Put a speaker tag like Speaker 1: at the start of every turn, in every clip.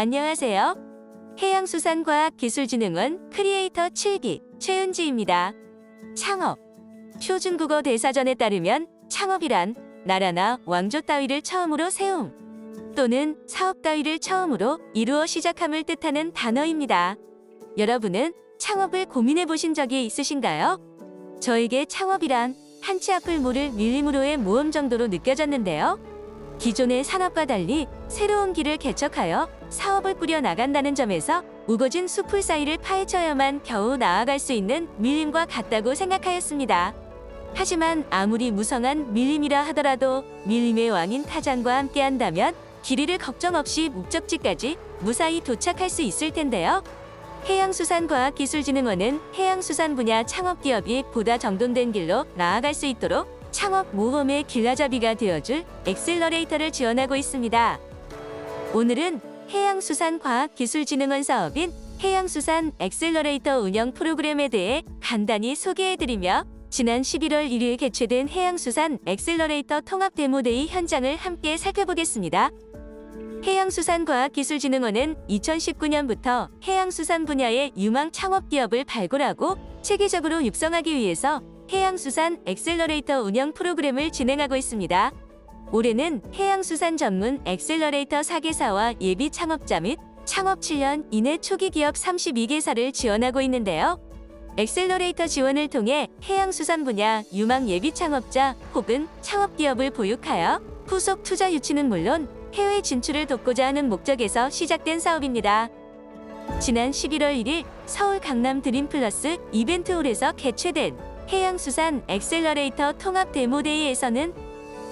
Speaker 1: 안녕하세요. 해양수산과학기술진흥원 크리에이터 7기 최은지입니다. 창업. 표준국어 대사전에 따르면 창업이란 나라나 왕조 따위를 처음으로 세움 또는 사업 따위를 처음으로 이루어 시작함을 뜻하는 단어입니다. 여러분은 창업을 고민해 보신 적이 있으신가요? 저에게 창업이란 한치 앞을 모를 밀림으로의 모험 정도로 느껴졌는데요. 기존의 산업과 달리 새로운 길을 개척하여 사업을 꾸려 나간다는 점에서 우거진 숲풀 사이를 파헤쳐야만 겨우 나아갈 수 있는 밀림과 같다고 생각하였습니다. 하지만 아무리 무성한 밀림이라 하더라도 밀림의 왕인 타잔과 함께 한다면 길 잃을 걱정 없이 목적지까지 무사히 도착할 수 있을 텐데요. 해양수산과학기술진흥원은 해양수산 분야 창업기업이 보다 정돈된 길로 나아갈 수 있도록 창업 모험의 길라잡이가 되어줄 엑셀러레이터를 지원하고 있습니다. 오늘은 해양수산과학기술진흥원 사업인 해양수산 엑셀러레이터 운영 프로그램에 대해 간단히 소개해드리며 지난 11월 1일 개최된 해양수산 엑셀러레이터 통합 데모데이 현장을 함께 살펴보겠습니다. 해양수산과학기술진흥원은 2019년부터 해양수산 분야의 유망 창업기업을 발굴하고 체계적으로 육성하기 위해서 해양수산 엑셀러레이터 운영 프로그램을 진행하고 있습니다. 올해는 해양수산 전문 엑셀러레이터 4개사와 예비 창업자 및 창업 7년 이내 초기 기업 32개사를 지원하고 있는데요. 엑셀러레이터 지원을 통해 해양수산 분야 유망 예비 창업자 혹은 창업기업을 보육하여 후속 투자 유치는 물론 해외 진출을 돕고자 하는 목적에서 시작된 사업입니다. 지난 11월 1일 서울 강남 드림플러스 이벤트홀에서 개최된 해양수산 엑셀러레이터 통합 데모데이에서는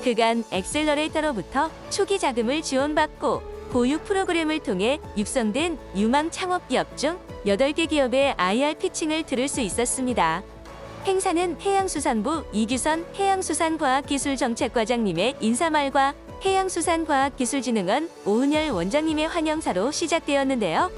Speaker 1: 그간 엑셀러레이터로부터 초기 자금을 지원받고 보육 프로그램을 통해 육성된 유망 창업기업 중 8개 기업의 IR 피칭을 들을 수 있었습니다. 행사는 해양수산부 이규선 해양수산과학기술정책과장님의 인사말과 해양수산과학기술진흥원 오은열 원장님의 환영사로 시작되었는데요.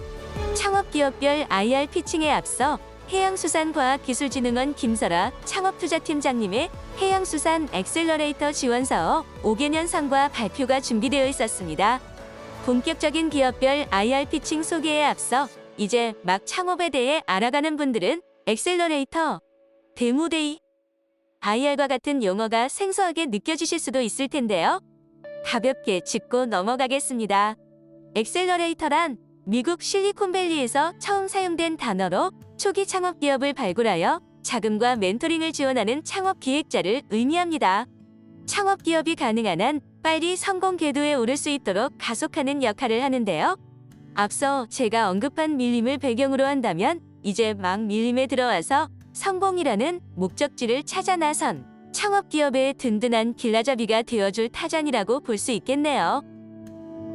Speaker 1: 창업기업별 IR 피칭에 앞서 해양수산과학기술진흥원 김설아 창업투자팀장님의 해양수산 엑셀러레이터 지원사업 5개년상과 발표가 준비되어 있었습니다. 본격적인 기업별 IR 피칭 소개에 앞서 이제 막 창업에 대해 알아가는 분들은 엑셀러레이터, 데모데이, IR과 같은 용어가 생소하게 느껴지실 수도 있을 텐데요. 가볍게 짚고 넘어가겠습니다. 엑셀러레이터란 미국 실리콘밸리에서 처음 사용된 단어로 초기 창업 기업을 발굴하여 자금과 멘토링을 지원하는 창업 기획자를 의미합니다. 창업 기업이 가능한 한 빨리 성공 궤도에 오를 수 있도록 가속하는 역할을 하는데요. 앞서 제가 언급한 밀림을 배경으로 한다면 이제 막 밀림에 들어와서 성공이라는 목적지를 찾아 나선 창업 기업의 든든한 길라잡이가 되어줄 타잔이라고 볼 수 있겠네요.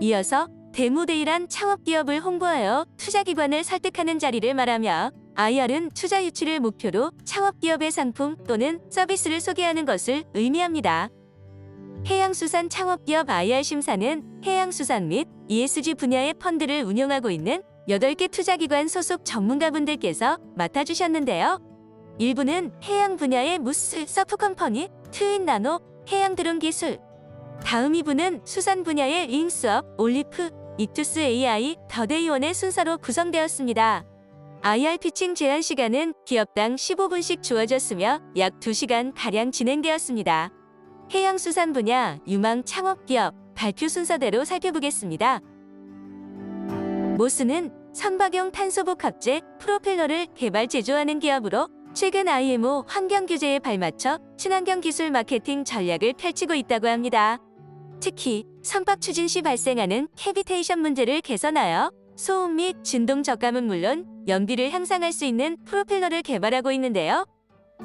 Speaker 1: 이어서 데모데이란 창업기업을 홍보하여 투자기관을 설득하는 자리를 말하며 IR은 투자 유치를 목표로 창업기업의 상품 또는 서비스를 소개하는 것을 의미합니다. 해양수산 창업기업 IR 심사는 해양수산 및 ESG 분야의 펀드를 운영하고 있는 8개 투자기관 소속 전문가분들께서 맡아주셨는데요. 1부는 해양 분야의 무스, 서프컴퍼니, 트윈나노, 해양드론 기술. 다음 2부는 수산 분야의 링스업, 올리프, 이투스 AI, 더데이원의 순서로 구성되었습니다. IR 피칭 제한 시간은 기업당 15분씩 주어졌으며 약 2시간가량 진행되었습니다. 해양수산 분야 유망 창업기업 발표 순서대로 살펴보겠습니다. 모스는 선박용 탄소복합재 프로펠러를 개발 제조하는 기업으로 최근 IMO 환경규제에 발맞춰 친환경 기술 마케팅 전략을 펼치고 있다고 합니다. 특히 선박 추진 시 발생하는 캐비테이션 문제를 개선하여 소음 및 진동 저감은 물론 연비를 향상할 수 있는 프로펠러를 개발하고 있는데요.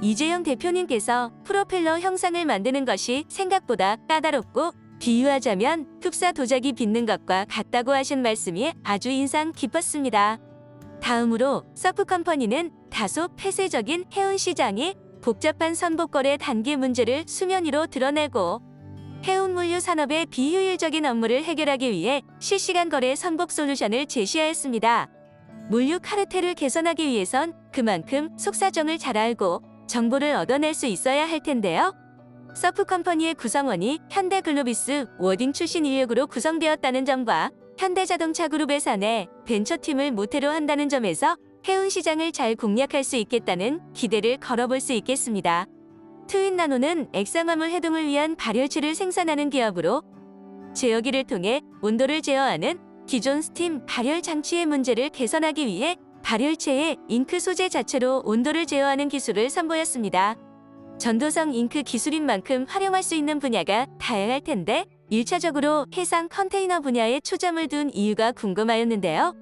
Speaker 1: 이재영 대표님께서 프로펠러 형상을 만드는 것이 생각보다 까다롭고 비유하자면 흡사 도자기 빚는 것과 같다고 하신 말씀이 아주 인상 깊었습니다. 다음으로 서프컴퍼니는 다소 폐쇄적인 해운 시장이 복잡한 선복거래 단계 문제를 수면 위로 드러내고 해운 물류 산업의 비효율적인 업무를 해결하기 위해 실시간 거래 선복 솔루션을 제시하였습니다. 물류 카르텔을 개선하기 위해선 그만큼 속사정을 잘 알고 정보를 얻어낼 수 있어야 할 텐데요. 서프컴퍼니의 구성원이 현대글로비스 워딩 출신 인력으로 구성되었다는 점과 현대자동차 그룹에 사내 벤처팀을 모태로 한다는 점에서 해운 시장을 잘 공략할 수 있겠다는 기대를 걸어볼 수 있겠습니다. 트윈나노는 액상화물 해동을 위한 발열체를 생산하는 기업으로 제어기를 통해 온도를 제어하는 기존 스팀 발열 장치의 문제를 개선하기 위해 발열체의 잉크 소재 자체로 온도를 제어하는 기술을 선보였습니다. 전도성 잉크 기술인 만큼 활용할 수 있는 분야가 다양할 텐데 1차적으로 해상 컨테이너 분야에 초점을 둔 이유가 궁금하였는데요.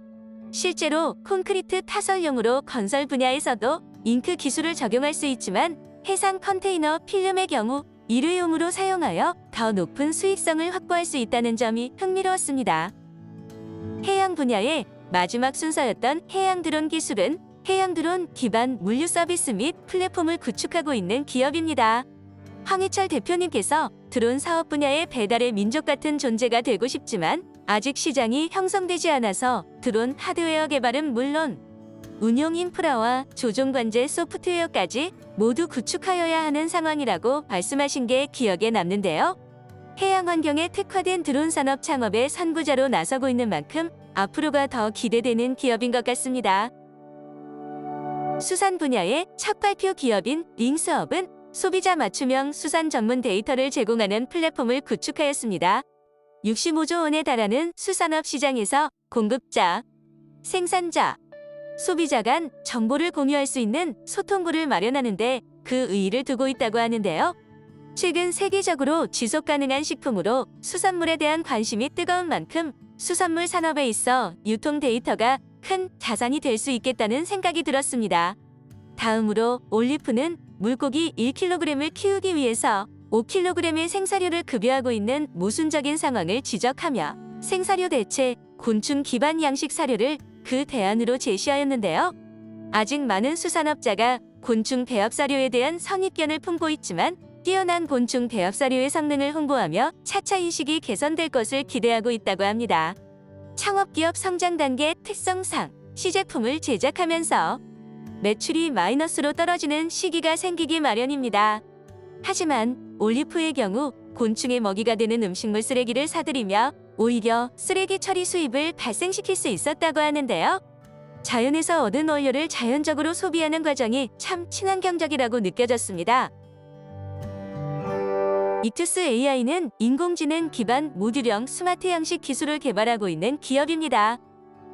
Speaker 1: 실제로 콘크리트 타설용으로 건설 분야에서도 잉크 기술을 적용할 수 있지만 해상 컨테이너 필름의 경우 일회용으로 사용하여 더 높은 수익성을 확보할 수 있다는 점이 흥미로웠습니다. 해양 분야의 마지막 순서였던 해양 드론 기술은 해양 드론 기반 물류 서비스 및 플랫폼을 구축하고 있는 기업입니다. 황희철 대표님께서 드론 사업 분야의 배달의 민족 같은 존재가 되고 싶지만 아직 시장이 형성되지 않아서 드론 하드웨어 개발은 물론 운용 인프라와 조종 관제 소프트웨어까지 모두 구축하여야 하는 상황이라고 말씀하신 게 기억에 남는데요. 해양 환경에 특화된 드론 산업 창업의 선구자로 나서고 있는 만큼 앞으로가 더 기대되는 기업인 것 같습니다. 수산 분야의 첫 발표 기업인 링스업은 소비자 맞춤형 수산 전문 데이터를 제공하는 플랫폼을 구축하였습니다. 65조 원에 달하는 수산업 시장에서 공급자, 생산자, 소비자 간 정보를 공유할 수 있는 소통구를 마련하는데 그 의의를 두고 있다고 하는데요. 최근 세계적으로 지속 가능한 식품으로 수산물에 대한 관심이 뜨거운 만큼 수산물 산업에 있어 유통 데이터가 큰 자산이 될 수 있겠다는 생각이 들었습니다. 다음으로 올리프는 물고기 1kg을 키우기 위해서 5kg의 생사료를 급여하고 있는 모순적인 상황을 지적하며 생사료 대체, 곤충 기반 양식 사료를 그 대안으로 제시하였는데요. 아직 많은 수산업자가 곤충 배합 사료에 대한 선입견을 품고 있지만 뛰어난 곤충 배합 사료의 성능을 홍보하며 차차 인식이 개선될 것을 기대하고 있다고 합니다. 창업기업 성장 단계 특성상 시제품을 제작하면서 매출이 마이너스로 떨어지는 시기가 생기기 마련입니다. 하지만 올리프의 경우 곤충의 먹이가 되는 음식물 쓰레기를 사들이며 오히려 쓰레기 처리 수입을 발생시킬 수 있었다고 하는데요. 자연에서 얻은 원료를 자연적으로 소비하는 과정이 참 친환경적이라고 느껴졌습니다. 이투스 AI는 인공지능 기반 모듈형 스마트 양식 기술을 개발하고 있는 기업입니다.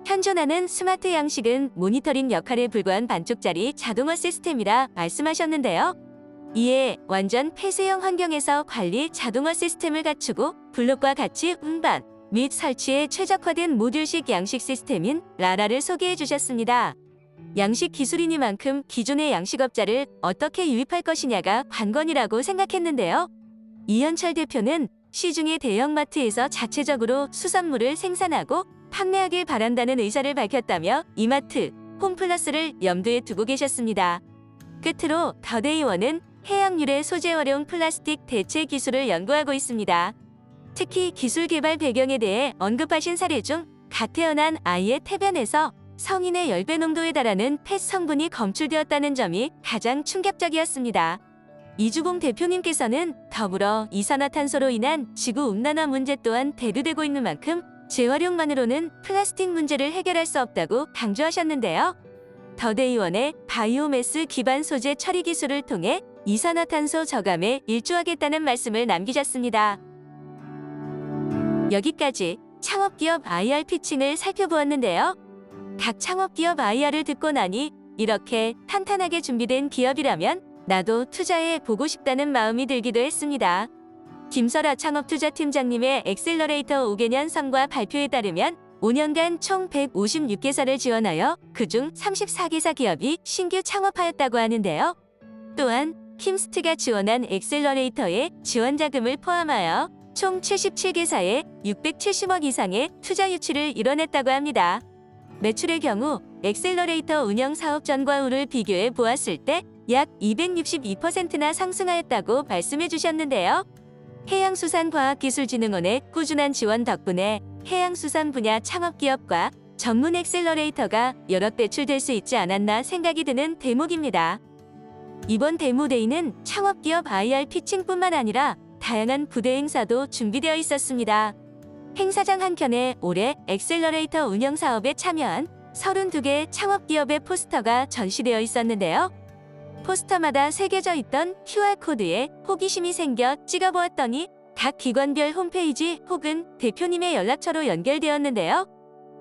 Speaker 1: 현존하는 스마트 양식은 모니터링 역할에 불과한 반쪽짜리 자동화 시스템이라 말씀하셨는데요. 이에 완전 폐쇄형 환경에서 관리 자동화 시스템을 갖추고 블록과 같이 운반 및 설치에 최적화된 모듈식 양식 시스템인 라라를 소개해 주셨습니다. 양식 기술이니만큼 기존의 양식업자를 어떻게 유입할 것이냐가 관건이라고 생각했는데요. 이현철 대표는 시중의 대형마트에서 자체적으로 수산물을 생산하고 판매하길 바란다는 의사를 밝혔다며 이마트, 홈플러스를 염두에 두고 계셨습니다. 끝으로 더데이원은 해양 유래 소재 활용 플라스틱 대체 기술을 연구하고 있습니다. 특히 기술 개발 배경에 대해 언급하신 사례 중 갓 태어난 아이의 태변에서 성인의 10배 농도에 달하는 펫 성분이 검출되었다는 점이 가장 충격적이었습니다. 이주공 대표님께서는 더불어 이산화탄소로 인한 지구온난화 문제 또한 대두되고 있는 만큼 재활용만으로는 플라스틱 문제를 해결할 수 없다고 강조하셨는데요. 더데이원의 바이오매스 기반 소재 처리 기술을 통해 이산화탄소 저감에 일조하겠다는 말씀을 남기셨습니다. 여기까지 창업기업 IR 피칭을 살펴보았는데요. 각 창업기업 IR을 듣고 나니 이렇게 탄탄하게 준비된 기업이라면 나도 투자해 보고 싶다는 마음이 들기도 했습니다. 김설아 창업투자팀장님의 엑셀러레이터 5개년 성과 발표에 따르면 5년간 총 156개사를 지원하여 그중 34개사 기업이 신규 창업하였다고 하는데요. 또한 킴스트가 지원한 엑셀러레이터의 지원 자금을 포함하여 총 77개사에 670억 이상의 투자 유치를 이뤄냈다고 합니다. 매출의 경우 엑셀러레이터 운영 사업 전과 후를 비교해 보았을 때 약 262%나 상승하였다고 말씀해 주셨는데요. 해양수산과학기술진흥원의 꾸준한 지원 덕분에 해양수산 분야 창업기업과 전문 엑셀러레이터가 여럿 배출될 수 있지 않았나 생각이 드는 대목입니다. 이번 데모데이는 창업기업 IR 피칭뿐만 아니라 다양한 부대 행사도 준비되어 있었습니다. 행사장 한켠에 올해 엑셀러레이터 운영 사업에 참여한 32개 창업기업의 포스터가 전시되어 있었는데요. 포스터마다 새겨져 있던 QR코드에 호기심이 생겨 찍어보았더니 각 기관별 홈페이지 혹은 대표님의 연락처로 연결되었는데요.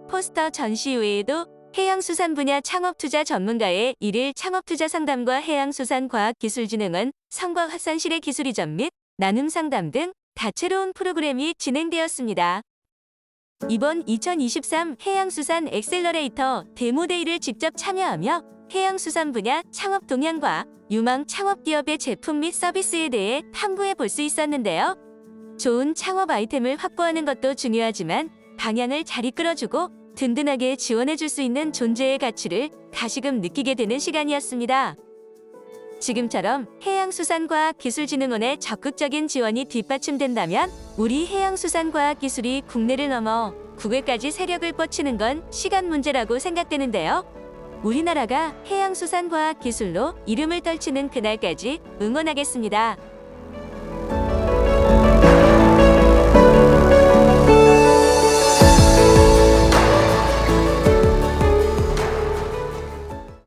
Speaker 1: 포스터 전시 외에도 해양수산 분야 창업투자 전문가의 일일 창업투자 상담과 해양수산과학기술진흥원 성과화산실의 기술이전 및 나눔 상담 등 다채로운 프로그램이 진행되었습니다. 이번 2023 해양수산 엑셀러레이터 데모데이를 직접 참여하며 해양수산 분야 창업 동향과 유망 창업기업의 제품 및 서비스에 대해 탐구해 볼 수 있었는데요. 좋은 창업 아이템을 확보하는 것도 중요하지만 방향을 잘 이끌어주고 든든하게 지원해 줄 수 있는 존재의 가치를 다시금 느끼게 되는 시간이었습니다. 지금처럼 해양수산과학기술진흥원의 적극적인 지원이 뒷받침된다면 우리 해양수산과학기술이 국내를 넘어 국외까지 세력을 뻗치는 건 시간 문제라고 생각되는데요. 우리나라가 해양수산과학기술로 이름을 떨치는 그날까지 응원하겠습니다.